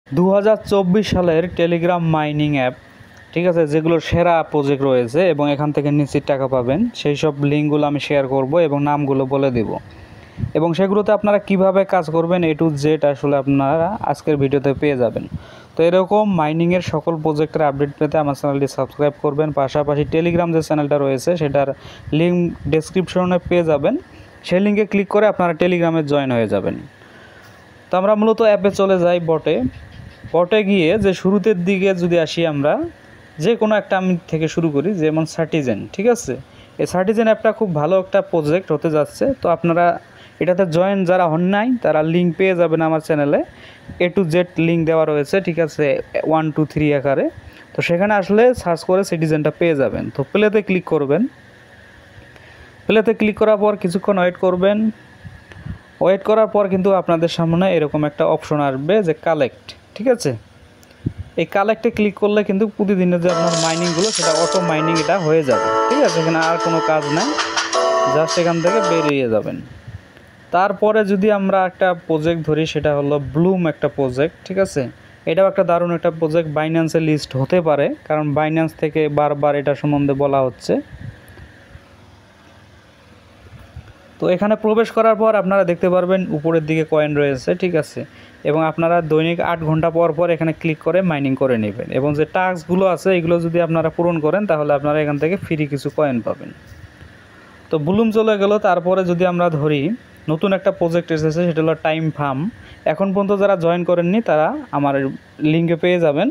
2024 সালের Telegram mining app, ঠিক আছে, যেগুলো সেরা প্রজেক্ট রয়েছে এবং এখান থেকে নিশ্চিত টাকা পাবেন, সেই সব লিঙ্কগুলো আমি শেয়ার করব এবং নামগুলো বলে দেব এবং সেগুলোতে আপনারা কিভাবে কাজ করবেন A to Z আসলে আপনারা আজকের ভিডিওতে পেয়ে যাবেন। তো এরকম মাইনিংয়ের সকল প্রজেক্টের আপডেট পেতে আমার চ্যানেলটি সাবস্ক্রাইব করবেন। পাশাপাশি টেলিগ্রাম যে চ্যানেলটা রয়েছে সেটার লিঙ্ক ডেসক্রিপশনে পেয়ে যাবেন, সেই লিঙ্কে ক্লিক করে আপনারা টেলিগ্রামে জয়েন হয়ে যাবেন। তো আমরা মূলত অ্যাপে চলে যাই বটে গিয়ে যে শুরুতের দিকে যদি আসি, আমরা যে কোনো একটা আমি থেকে শুরু করি, যেমন সার্টিজেন, ঠিক আছে। এই সার্টিজেন অ্যাপটা খুব ভালো একটা প্রজেক্ট হতে যাচ্ছে। তো আপনারা এটাতে জয়েন যারা হন নাই তারা লিঙ্ক পেয়ে যাবেন আমার চ্যানেলে, A to Z লিঙ্ক দেওয়া রয়েছে, ঠিক আছে, 1 2 3 আকারে। তো সেখানে আসলে সার্চ করে সিটিজেনটা পেয়ে যাবেন। তো প্লেতে ক্লিক করবেন। প্লেতে ক্লিক করার পর কিছুক্ষণ ওয়েট করার পর কিন্তু আপনাদের সামনে এরকম একটা অপশন আসবে যে কালেক্ট, ঠিক আছে। এই কালেক্টে ক্লিক করলে কিন্তু প্রতিদিনের যে আপনার মাইনিংগুলো সেটা অটো মাইনিং এটা হয়ে যাবে, ঠিক আছে। এখানে আর কোনো কাজ নাই, জাস্ট এখান থেকে বেরিয়ে যাবেন। তারপরে যদি আমরা একটা প্রজেক্ট ধরি, সেটা হলো ব্লুম একটা প্রজেক্ট, ঠিক আছে। এটাও একটা দারুণ একটা প্রজেক্ট, বাইন্যান্সে লিস্ট হতে পারে, কারণ বাইন্যান্স থেকে বারবার এটা সম্বন্ধে বলা হচ্ছে। তো এখানে প্রবেশ করার পর আপনারা দেখতে পারবেন উপরের দিকে কয়েন রয়েছে, ঠিক আছে, এবং আপনারা দৈনিক 8 ঘন্টা পর পর এখানে ক্লিক করে মাইনিং করে নেবেন এবং যে টাস্কগুলো আছে এগুলো যদি আপনারা পূরণ করেন তাহলে আপনারা এখান থেকে ফ্রি কিছু কয়েন পাবেন। তো ব্লুম চলে গেল। তারপরে যদি আমরা ধরি নতুন একটা প্রজেক্ট এসেছে, সেটা হলো টাইম ফার্ম। এখন পর্যন্ত যারা জয়েন করেননি তারা আমার লিঙ্কে পেয়ে যাবেন,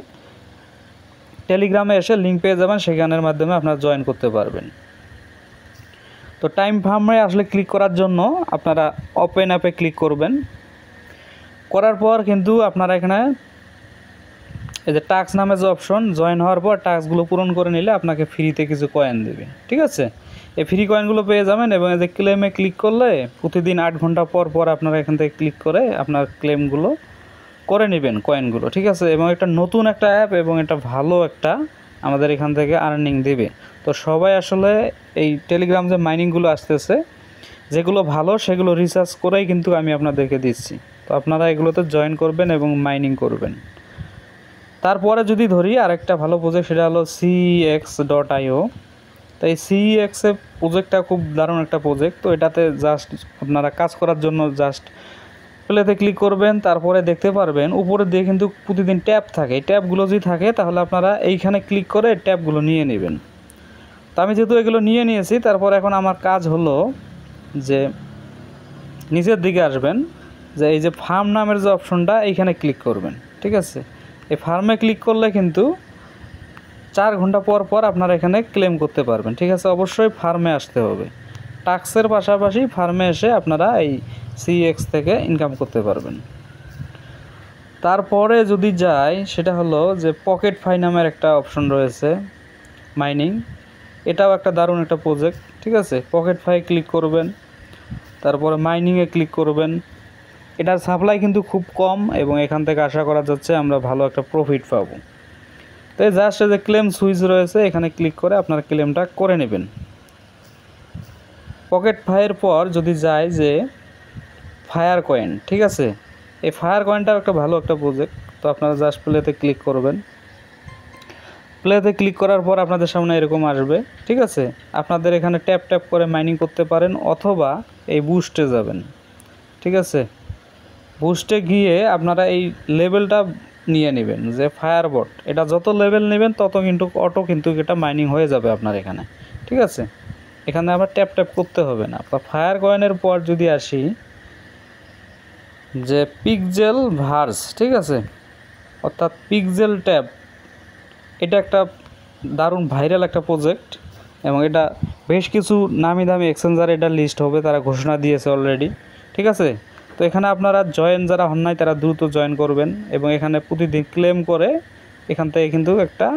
টেলিগ্রামে এসে লিঙ্ক পেয়ে যাবেন, সেখানের মাধ্যমে আপনারা জয়েন করতে পারবেন। তো টাইম ফার্মে আসলে ক্লিক করার জন্য আপনারা ওপেন অ্যাপে ক্লিক করবেন। করার পর কিন্তু আপনারা এখানে এই যে টাস্ক নামে যে অপশন, জয়েন হওয়ার পর টাস্কগুলো পূরণ করে নিলে আপনাকে ফ্রিতে কিছু কয়েন দেবে, ঠিক আছে। এই ফ্রি কয়েনগুলো পেয়ে যাবেন এবং এই যে ক্লেমে ক্লিক করলে প্রতিদিন 8 ঘন্টা পর পর আপনারা এখান থেকে ক্লিক করে আপনার ক্লেমগুলো করে নেবেন, কয়েনগুলো, ঠিক আছে। এবং একটা নতুন একটা অ্যাপ এবং এটা ভালো একটা আমাদের এখান থেকে আর্নিং দেবে। তো সবাই আসলে এই টেলিগ্রাম যে মাইনিংগুলো আসতেছে, যেগুলো ভালো সেগুলো রিসার্চ করেই কিন্তু আমি আপনাদেরকে দিচ্ছি। তো আপনারা এগুলোতে জয়েন করবেন এবং মাইনিং করবেন। তারপরে যদি ধরি আরেকটা ভালো প্রজেক্ট, সেটা হলো CEX.io। তো এই CEX প্রজেক্টটা খুব দারুণ একটা প্রজেক্ট। তো এটাতে জাস্ট আপনারা কাজ করার জন্য জাস্ট প্লেতে ক্লিক করবেন। তারপরে দেখতে পারবেন উপরের দিকে কিন্তু প্রতিদিন ট্যাব থাকে, এই ট্যাবগুলো যদি থাকে তাহলে আপনারা এইখানে ক্লিক করে ট্যাবগুলো নিয়ে নেবেন। তো আমি যেহেতু এগুলো নিয়ে নিয়েছি, তারপর এখন আমার কাজ হলো যে নিচের দিকে আসবেন, যে এই যে ফার্ম নামের যে অপশনটা এইখানে ক্লিক করবেন, ঠিক আছে। এই ফার্মে ক্লিক করলে কিন্তু 4 ঘন্টা পর পর আপনারা এখানে ক্লেম করতে পারবেন, ঠিক আছে। অবশ্যই ফার্মে আসতে হবে, টাস্কের পাশাপাশি ফার্মে এসে আপনারা এই CEX থেকে ইনকাম করতে পারবেন। তারপরে যদি যাই, সেটা হলো যে পকেট ফাই নামের একটা অপশন রয়েছে মাইনিং, এটাও একটা দারুণ একটা প্রজেক্ট, ঠিক আছে। পকেট ফাই ক্লিক করবেন, তারপরে মাইনিংয়ে ক্লিক করবেন। এটার সাপ্লাই কিন্তু খুব কম এবং এখান থেকে আশা করা যাচ্ছে আমরা ভালো একটা প্রফিট পাবো। তো এই জাস্ট যে ক্লেম সুইচ রয়েছে এখানে ক্লিক করে আপনার ক্লেমটা করে নেবেন। পকেট ফাইয়ের পর যদি যায় যে ফায়ার কয়েন, ঠিক আছে, এই ফায়ার কয়েনটাও একটা ভালো একটা প্রজেক্ট। তো আপনারা জাস্ট প্লেতে ক্লিক করবেন। প্লেতে ক্লিক করার পর আপনাদের সামনে এরকম আসবে, ঠিক আছে। আপনাদের এখানে ট্যাপ ট্যাপ করে মাইনিং করতে পারেন অথবা এই বুস্টে যাবেন, ঠিক আছে। বুস্টে গিয়ে আপনারা এই লেভেলটা নিয়ে নেবেন যে ফায়ার বট, এটা যত লেভেল নেবেন তত কিন্তু অটো কিন্তু এটা মাইনিং হয়ে যাবে আপনার এখানে, ঠিক আছে। এখানে আবার ট্যাপ ট্যাপ করতে হবে না। তো ফায়ার কয়েনের পর যদি আসি যে পিক্সেল ভার্স, ঠিক আছে, অর্থাৎ পিক্সেল ট্যাব, এটা একটা দারুণ ভাইরাল একটা প্রজেক্ট এবং এটা বেশ কিছু নামি দামি এক্সচেঞ্জারে এটা লিস্ট হবে, তারা ঘোষণা দিয়েছে অলরেডি, ঠিক আছে। তো এখানে আপনারা জয়েন যারা হন নাই তারা দ্রুত জয়েন করবেন এবং এখানে প্রতিদিন ক্লেম করে এখান থেকে কিন্তু একটা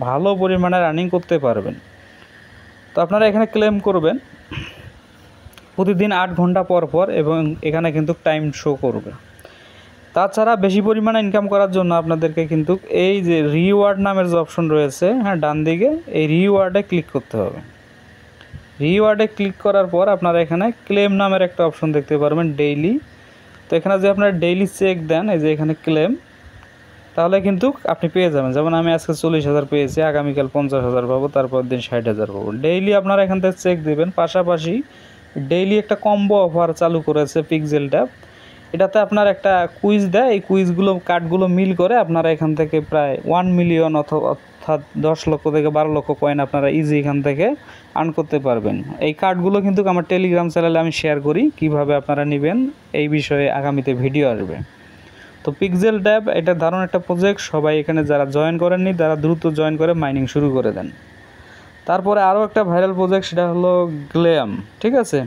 ভালো পরিমাণে আর্নিং করতে পারবেন। তো আপনারা এখানে ক্লেম করবেন প্রতিদিন 8 ঘন্টা পর পর এবং এখানে কিন্তু টাইম শো করবে। তাছাড়া বেশি পরিমাণে ইনকাম করার জন্য আপনাদেরকে কিন্তু এই যে রিওয়ার্ড নামের যে অপশন রয়েছে, হ্যাঁ, ডান দিকে এই রিওয়ার্ডে ক্লিক করতে হবে। রিওয়ার্ডে ক্লিক করার পর আপনারা এখানে ক্লেম নামের একটা অপশন দেখতে পারবেন, ডেইলি। তো এখানে যে আপনারা ডেইলি চেক দেন, এই যে এখানে ক্লেম, তাহলে কিন্তু আপনি পেয়ে যাবেন। যেমন আমি আজকে 40,000 পেয়েছি, আগামীকাল 50,000 পাবো, তারপর দিন 60,000 পাবো। ডেইলি আপনারা এখান থেকে চেক দেবেন। পাশাপাশি ডেইলি একটা কম্বো অফার চালু করেছে পিক্সেল ট্যাব। এটাতে আপনার একটা কুইজ দেয়, এই কুইজগুলো কার্ডগুলো মিল করে আপনারা এখান থেকে প্রায় 1 মিলিয়ন অর্থাৎ 10 লক্ষ থেকে 12 লক্ষ কয়েন আপনারা ইজি এখান থেকে আর্ন করতে পারবেন। এই কার্ডগুলো কিন্তু আমার টেলিগ্রাম চ্যানেলে আমি শেয়ার করি, কিভাবে আপনারা নেবেন এই বিষয়ে আগামীতে ভিডিও আসবে। তো পিক্সেল ট্যাব এটা দারুণ একটা প্রজেক্ট, সবাই এখানে যারা জয়েন করেননি তারা দ্রুত জয়েন করে মাইনিং শুরু করে দেন। তারপরে আরও একটা ভাইরাল প্রজেক্ট, সেটা হলো গ্লেম, ঠিক আছে।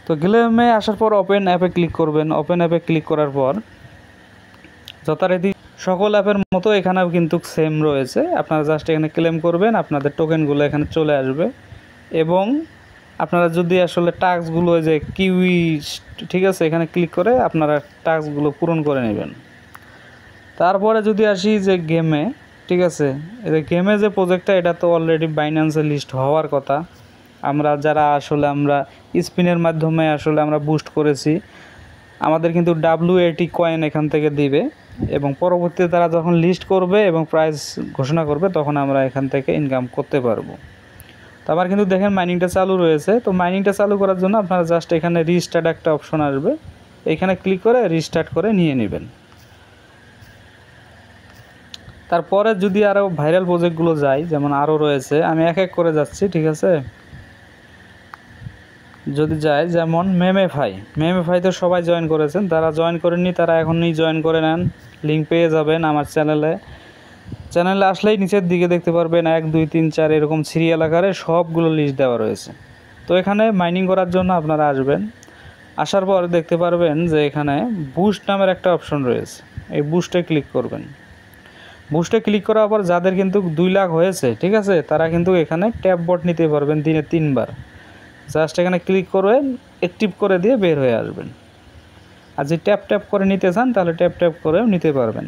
তো গ্লেমে আসার পর ওপেন অ্যাপে ক্লিক করবেন। ওপেন অ্যাপে ক্লিক করার পর যথারীতি সকল অ্যাপের মতো এখানেও কিন্তু সেম রয়েছে। আপনারা জাস্ট এখানে ক্লেম করবেন, আপনাদের টোকেনগুলো এখানে চলে আসবে এবং আপনারা যদি আসলে টাস্কগুলো যে কিউই, ঠিক আছে, এখানে ক্লিক করে আপনারা টাস্কগুলো পূরণ করে নেবেন। তারপরে যদি আসি যে গেমে, ঠিক আছে, এই গেমে যে প্রজেক্টটা, এটা তো অলরেডি বাইন্যান্সে লিস্ট হওয়ার কথা। আমরা যারা আসলে আমরা স্পিনের মাধ্যমে আসলে আমরা বুস্ট করেছি, আমাদের কিন্তু WAT কয়েন এখান থেকে দিবে এবং পরবর্তীতে তারা যখন লিস্ট করবে এবং প্রাইস ঘোষণা করবে তখন আমরা এখান থেকে ইনকাম করতে পারবো। তো আবার কিন্তু দেখেন মাইনিংটা চালু রয়েছে। তো মাইনিংটা চালু করার জন্য আপনারা জাস্ট এখানে রিস্টার্ট একটা অপশন আসবে, এখানে ক্লিক করে রিস্টার্ট করে নিয়ে নেবেন। তারপরে যদি আরও ভাইরাল প্রজেক্টগুলো যায়, যেমন আরও রয়েছে, আমি এক এক করে যাচ্ছি, ঠিক আছে। যদি যায় যেমন মেমেফাই তো সবাই জয়েন করেছেন, তারা জয়েন করেননি তারা এখনই জয়েন করে নেন। লিঙ্ক পেয়ে যাবেন আমার চ্যানেলে আসলেই নিচের দিকে দেখতে পারবেন 1 2 3 4 এরকম সিরিয়াল আকারে সবগুলো লিস্ট দেওয়া রয়েছে। তো এখানে মাইনিং করার জন্য আপনারা আসবেন। আসার পর দেখতে পারবেন যে এখানে বুস্ট নামের একটা অপশন রয়েছে, এই বুস্টে ক্লিক করবেন। বুস্টে ক্লিক করার পর যাদের কিন্তু 2 লাখ হয়েছে, ঠিক আছে, তারা কিন্তু এখানে ট্যাপ বট নিতে পারবেন দিনে 3 বার। জাস্ট এখানে ক্লিক করবেন, অ্যাক্টিভ করে দিয়ে বের হয়ে আসবেন। আর যদি ট্যাপ করে নিতে চান তাহলে ট্যাপ করেও নিতে পারবেন।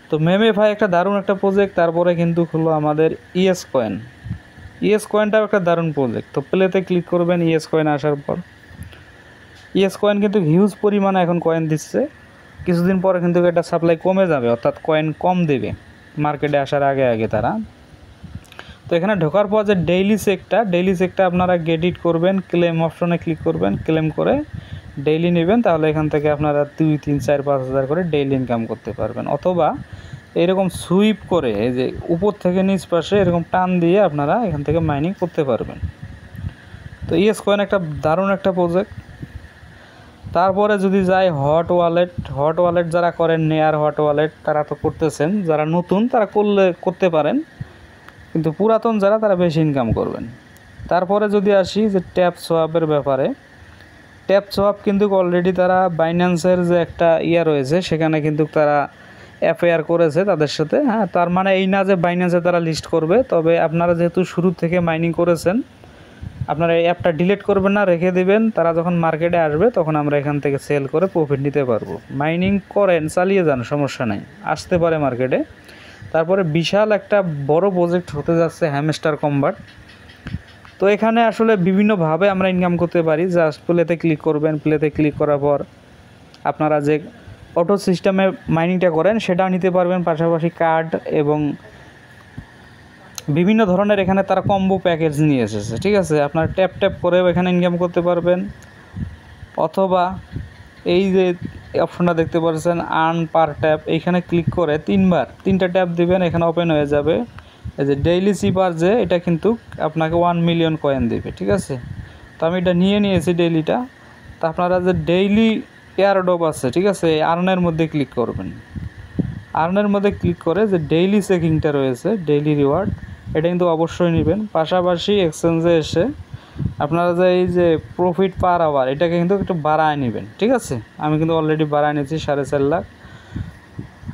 তো মেমেফাই একটা দারুণ একটা প্রজেক্ট। তারপরে কিন্তু হলো আমাদের ইএস কয়েনটাও একটা দারুণ প্রজেক্ট। তো প্লেতে ক্লিক করবেন। ইএস কয়েন আসার পর ইএস কয়েন কিন্তু হিউজ পরিমাণে এখন কয়েন দিচ্ছে। কিছুদিন পরে কিন্তু এটা সাপ্লাই কমে যাবে, অর্থাৎ কয়েন কম দেবে মার্কেটে আসার আগে তারা। তো এখানে ঢোকার পর যে ডেইলি চেকটা আপনারা গেট ইট করবেন, ক্লেম অপশনে ক্লিক করবেন, ক্লেম করে ডেইলি নেবেন। তাহলে এখান থেকে আপনারা 2 3 4 5 হাজার করে ডেইলি ইনকাম করতে পারবেন। অথবা এরকম সুইপ করে এই যে উপর থেকে নিচ পাশে এরকম টান দিয়ে আপনারা এখান থেকে মাইনিং করতে পারবেন। তো ইএস কয়েন একটা দারুণ একটা প্রজেক্ট। তারপরে যদি যাই হট ওয়ালেট যারা করেন, নেয়ার হট ওয়ালেট তারা তো করতেছেন, যারা নতুন তারা করতে পারেন, কিন্তু পুরাতন যারা তারা বেশি ইনকাম করবেন। তারপরে যদি আসি যে ট্যাপ সোয়াপের ব্যাপারে, ট্যাপ সোয়াপ কিন্তু অলরেডি তারা বাইন্যান্সের যে একটা রয়েছে সেখানে কিন্তু তারা এফআইআর করেছে তাদের সাথে। হ্যাঁ, তার মানে এই না যে বাইন্যান্সে তারা লিস্ট করবে, তবে আপনারা যেহেতু শুরু থেকে মাইনিং করেছেন, আপনারা এই অ্যাপটা ডিলিট করবেন না, রেখে দেবেন। তারা যখন মার্কেটে আসবে তখন আমরা এখান থেকে সেল করে প্রফিট নিতে পারবো। মাইনিং করেন, চালিয়ে যান, সমস্যা নাই, আসতে পারে মার্কেটে। তারপরে বিশাল একটা বড় প্রজেক্ট হতে যাচ্ছে হ্যামস্টার কম্বাট। তো এখানে আসলে বিভিন্নভাবে আমরা ইনকাম করতে পারি। জাস্ট প্লেতে ক্লিক করবেন, প্লেতে ক্লিক করার পর আপনারা যে অটো সিস্টেমে মাইনিংটা করেন সেটাও নিতে পারবেন। পাশাপাশি কার্ড এবং বিভিন্ন ধরনের এখানে তারা কম্বো প্যাকেজ নিয়ে এসেছে, ঠিক আছে। আপনারা ট্যাপ করেও এখানে ইনকাম করতে পারবেন। অথবা এই যে অপশনটা দেখতে পাচ্ছেন আর্ন পার ট্যাপ, এইখানে ক্লিক করে 3টা ট্যাপ দিবেন, এখানে ওপেন হয়ে যাবে এই যে ডেইলি সিপার, যে এটা কিন্তু আপনাকে 1 মিলিয়ন কয়েন দেবে, ঠিক আছে। তো আমি এটা নিয়েছি ডেইলিটা। তো আপনারা যে ডেইলি এয়ারড্রপ আছে, ঠিক আছে, আর্নের মধ্যে ক্লিক করবেন। আর্নের মধ্যে ক্লিক করে যে ডেইলি চেকিংটা রয়েছে, ডেইলি রিওয়ার্ড, এটা কিন্তু অবশ্যই নেবেন। পাশাপাশি এক্সচেঞ্জে এসে আপনারা যে এই যে প্রফিট পার আওয়ার, এটাকে কিন্তু একটু বাড়ায় নেবেন, ঠিক আছে। আমি কিন্তু অলরেডি বাড়ায় নিয়েছি 4.5 লাখ।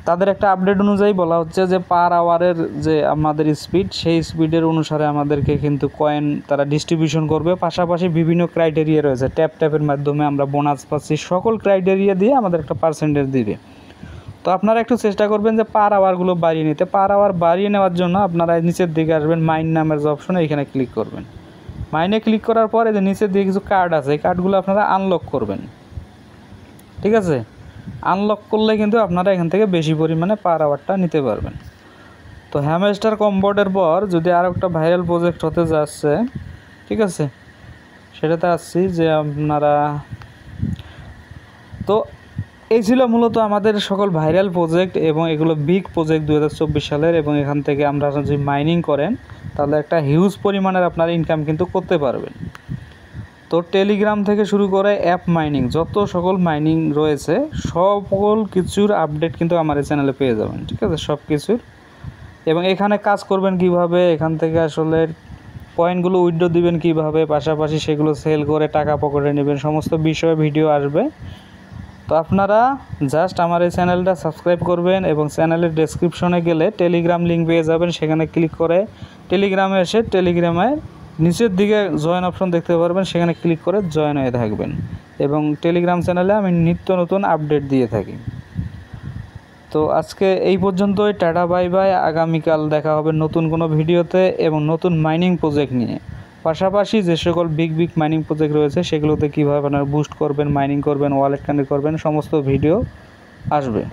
তাদের একটা আপডেট অনুযায়ী বলা হচ্ছে যে পার আওয়ারের যে আমাদের স্পিড, সেই স্পিডের অনুসারে আমাদেরকে কিন্তু কয়েন তারা ডিস্ট্রিবিউশন করবে। পাশাপাশি বিভিন্ন ক্রাইটেরিয়া রয়েছে, ট্যাপের মাধ্যমে আমরা বোনাস পাচ্ছি, সকল ক্রাইটেরিয়া দিয়ে আমাদের একটা পার্সেন্টেজ দিবে। তো আপনারা একটু চেষ্টা করবেন যে পার আওয়ারগুলো বাড়িয়ে নিতে। পার আওয়ার বাড়িয়ে নেওয়ার জন্য আপনারা নিচের দিকে আসবেন, মাইন নামের যে অপশনে, এখানে ক্লিক করবেন। মাইনে ক্লিক করার পরে যে নিচের দিকে কিছু কার্ড আছে, এই কার্ডগুলো আপনারা আনলক করবেন, ঠিক আছে। আনলক করলে কিন্তু আপনারা এখান থেকে বেশি পরিমাণে পার আওয়ারটা নিতে পারবেন। তো হ্যামস্টার কম্বোর্ডের পর যদি আর একটা ভাইরাল প্রজেক্ট হতে যাচ্ছে, ঠিক আছে, সেটাতে আসছি যে আপনারা, তো এই ছিল মূলত আমাদের সকল ভাইরাল প্রজেক্ট এবং এগুলো বিগ প্রজেক্ট 2024 সালের। এবং এখান থেকে আমরা যদি মাইনিং করেন তাহলে একটা হিউজ পরিমাণের আপনার ইনকাম কিন্তু করতে পারবেন। তো টেলিগ্রাম থেকে শুরু করে অ্যাপ মাইনিং, যত সকল মাইনিং রয়েছে সকল কিছুর আপডেট কিন্তু আমার এই চ্যানেলে পেয়ে যাবেন, ঠিক আছে, সব কিছুর। এবং এখানে কাজ করবেন কিভাবে, এখান থেকে আসলে পয়েন্টগুলো উইথড্র দিবেন কিভাবে, পাশাপাশি সেগুলো সেল করে টাকা পকেটে নেবেন, সমস্ত বিষয়ে ভিডিও আসবে। তো আপনারা জাস্ট আমার এই চ্যানেলটা সাবস্ক্রাইব করবেন এবং চ্যানেলের ডেসক্রিপশনে গেলে টেলিগ্রাম লিঙ্ক পেয়ে যাবেন, সেখানে ক্লিক করে টেলিগ্রামে এসে টেলিগ্রামের নিচের দিকে জয়েন অপশন দেখতে পারবেন, সেখানে ক্লিক করে জয়েন হয়ে থাকবেন। এবং টেলিগ্রাম চ্যানেলে আমি নিত্য নতুন আপডেট দিয়ে থাকি। তো আজকে এই পর্যন্তই, টাটা বাই বাই। আগামীকাল দেখা হবে নতুন কোনো ভিডিওতে এবং নতুন মাইনিং প্রজেক্ট নিয়ে। পাশাপাশি যে সকল বিগ মাইনিং প্রজেক্ট রয়েছে সেগুলোতে কীভাবে আপনারা বুস্ট করবেন, মাইনিং করবেন, ওয়ালেট কানেক্ট করবেন, সমস্ত ভিডিও আসবে।